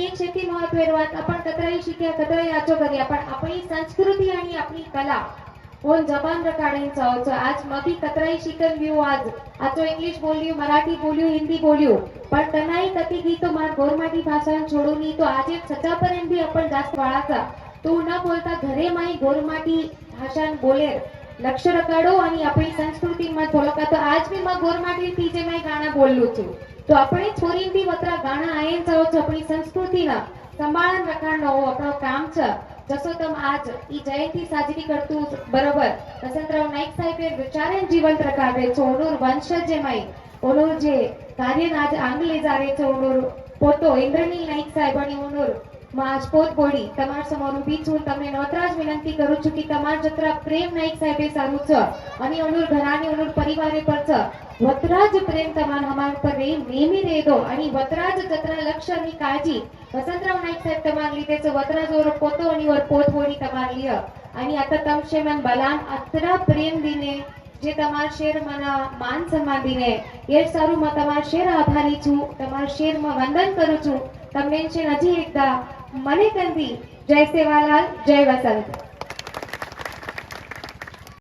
एक शेती महत्वेर वात आपण कतराई शिक्या कतराई आचो कर्या पण आपली संस्कृती आणि आपली कला कोण जबान रकाडेन चावचं आज मधी कतराई शिकन व्यूव आज आचो इंग्लिश बोल्यो मराठी बोल्यो हिंदी बोल्यो पण तनाई कती की तो मार गोरमाटी भाषा छोडूनी तो आज सचापर्यंत भी आपण जास्त वाळाचा तो न बोलता घरे माई गोरमाटी भाषा बोले लक्ष रकाडो आणि आपली संस्कृती માં થોડોક તો આજ બી માં ગોરમાટી તીજે મેં ગાણા બોલું છું તો આપણે છોરીન બી વતરા ગાણા આયન ચાવો છો આપણી સંસ્કૃતિના સંભાળન રખાણનો આપણો કામ છે जसो तम आज ई जयंती साजरी करतू बरोबर वसंतराव नाईक साहेब विचारेन जीवंत रखावे ओनूर वंशज जे माई ओनूर जे कार्य आज आंगले जारे ओनूर पोतो इंद्रनील नाईक साहेब आणि ओनूर माज पोत बोडी तमार समोर उभी છું તમને નોતરાજ વિનંતી કરું છું કે તમાર જત્રા પ્રેમ નાઈક સાહેબે સારું છે અને ઓનૂર ઘરાને ઓનૂર પરિવારે પર છે વતરાજ પ્રેમ તમાર હમાર પર રે નેમી રે દો અને વતરાજ જત્રા લક્ષ્યની કાળજી वसंतराव नाईक साहेब तमार लीधे छे वतराज ओर पोतो आणि ओर पोत बोडी तमार लिय आणि आता तमशे मन बलान अतरा प्रेम दिने जे तमार शेर मना मान सम्मान दिने ये सारू म तमार शेर आभारी છું तमार शेर म वंदन करू છું તમને છે નજી એકદા મને કંદી જય સેવાલાલ જય વસંત।